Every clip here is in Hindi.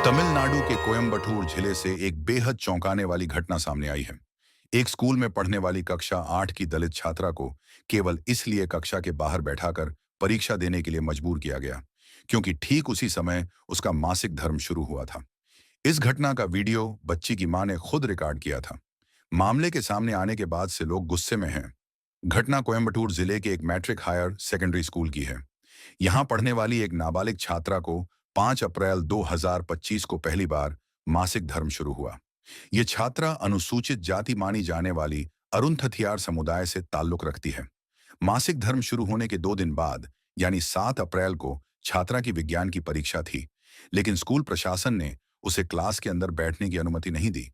तमिलनाडु के कोयम्बटूर जिले से एक बेहद चौंकाने वाली घटना सामने आई है। एक स्कूल में पढ़ने वाली कक्षा 8 की दलित छात्रा को केवल इसलिए कक्षा के बाहर बैठाकर परीक्षा देने के लिए मजबूर किया गया, क्योंकि ठीक उसी समय उसका मासिक धर्म शुरू हुआ था। इस घटना का वीडियो बच्ची की मां ने खुद रिकॉर्ड किया था। मामले के सामने आने के बाद से लोग गुस्से में हैं। घटना कोयम्बटूर जिले के एक मैट्रिक हायर सेकेंडरी स्कूल की है। यहां पढ़ने वाली एक नाबालिग छात्रा को 5 अप्रैल 2025 को पहली बार मासिक धर्म शुरू हुआ। ये छात्रा अनुसूचित जाति मानी जाने वाली अरुण समुदाय से ताल्लुक रखती है। मासिक धर्म शुरू होने के 2 दिन बाद, यानी 7 अप्रैल को छात्रा की विज्ञान की परीक्षा थी, लेकिन स्कूल प्रशासन ने उसे क्लास के अंदर बैठने की अनुमति नहीं दी।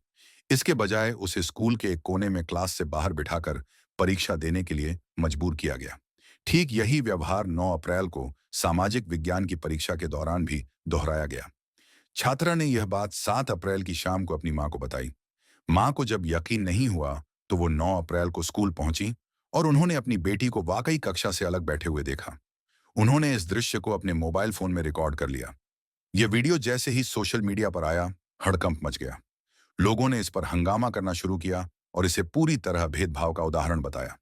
इसके बजाय उसे स्कूल के एक कोने में क्लास से बाहर बिठाकर परीक्षा देने के लिए मजबूर किया गया। ठीक यही व्यवहार 9 अप्रैल को सामाजिक विज्ञान की परीक्षा के दौरान भी दोहराया गया। छात्रा ने यह बात 7 अप्रैल की शाम को अपनी मां को बताई। मां को जब यकीन नहीं हुआ तो वो 9 अप्रैल को स्कूल पहुंची और उन्होंने अपनी बेटी को वाकई कक्षा से अलग बैठे हुए देखा। उन्होंने इस दृश्य को अपने मोबाइल फोन में रिकॉर्ड कर लिया। यह वीडियो जैसे ही सोशल मीडिया पर आया, हड़कंप मच गया। लोगों ने इस पर हंगामा करना शुरू किया और इसे पूरी तरह भेदभाव का उदाहरण बताया।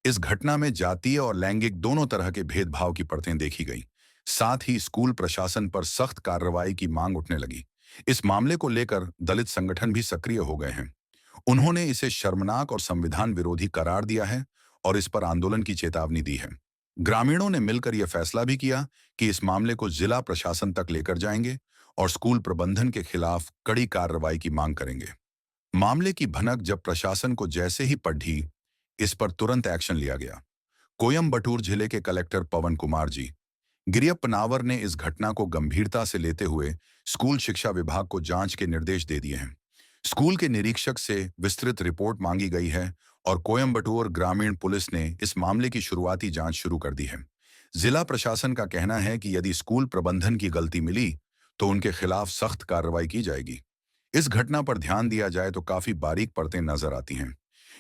इस घटना में जातीय और लैंगिक दोनों तरह के भेदभाव की परतें देखी गई। साथ ही स्कूल प्रशासन पर सख्त कार्रवाई की मांग उठने लगी। इस मामले को लेकर दलित संगठन भी सक्रिय हो गए हैं। उन्होंने इसे शर्मनाक और संविधान विरोधी करार दिया है और इस पर आंदोलन की चेतावनी दी है। ग्रामीणों ने मिलकर यह फैसला भी किया कि इस मामले को जिला प्रशासन तक लेकर जाएंगे और स्कूल प्रबंधन के खिलाफ कड़ी कार्रवाई की मांग करेंगे। मामले की भनक जब प्रशासन को जैसे ही पढ़ी, इस पर तुरंत एक्शन लिया गया। कोयम्बटूर जिले के कलेक्टर पवन कुमार जी गिरियप्पनावर ने इस घटना को गंभीरता से लेते हुए स्कूल शिक्षा विभाग को जांच के निर्देश दे दिए हैं। स्कूल के निरीक्षक से विस्तृत रिपोर्ट मांगी गई है और कोयम्बटूर ग्रामीण पुलिस ने इस मामले की शुरुआती जांच शुरू कर दी है। जिला प्रशासन का कहना है कि यदि स्कूल प्रबंधन की गलती मिली तो उनके खिलाफ सख्त कार्रवाई की जाएगी। इस घटना पर ध्यान दिया जाए तो काफी बारीक परतें नजर आती हैं।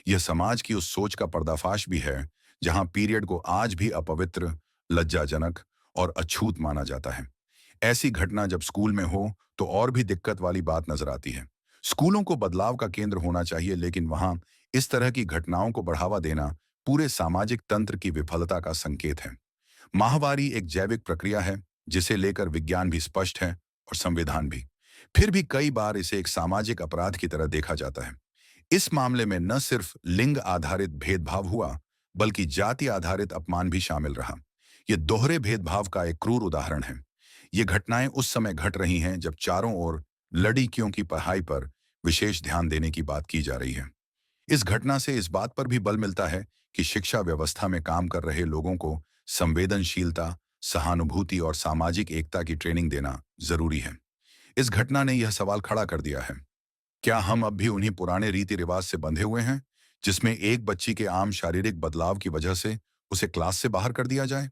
यह समाज की उस सोच का पर्दाफाश भी है जहां पीरियड को आज भी अपवित्र, लज्जाजनक और अछूत माना जाता है। ऐसी घटना जब स्कूल में हो तो और भी दिक्कत वाली बात नजर आती है। स्कूलों को बदलाव का केंद्र होना चाहिए, लेकिन वहां इस तरह की घटनाओं को बढ़ावा देना पूरे सामाजिक तंत्र की विफलता का संकेत है। माहवारी एक जैविक प्रक्रिया है जिसे लेकर विज्ञान भी स्पष्ट है और संविधान भी। फिर भी कई बार इसे एक सामाजिक अपराध की तरह देखा जाता है। इस मामले में न सिर्फ लिंग आधारित भेदभाव हुआ, बल्कि जाति आधारित अपमान भी शामिल रहा। यह दोहरे भेदभाव का एक क्रूर उदाहरण है। ये घटनाएं उस समय घट रही हैं जब चारों ओर लड़कियों की पढ़ाई पर विशेष ध्यान देने की बात की जा रही है। इस घटना से इस बात पर भी बल मिलता है कि शिक्षा व्यवस्था में काम कर रहे लोगों को संवेदनशीलता, सहानुभूति और सामाजिक एकता की ट्रेनिंग देना जरूरी है। इस घटना ने यह सवाल खड़ा कर दिया है, क्या हम अब भी उन्हीं पुराने रीति रिवाज से बंधे हुए हैं जिसमें एक बच्ची के आम शारीरिक बदलाव की वजह से उसे क्लास से बाहर कर दिया जाए?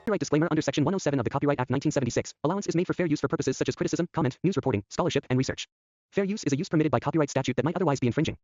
Copyright disclaimer under Section 107 of the Copyright Act 1976. Allowance is made for fair use for purposes such as criticism, comment, news reporting, scholarship, and research. Fair use is a use permitted by copyright statute that might otherwise be infringing.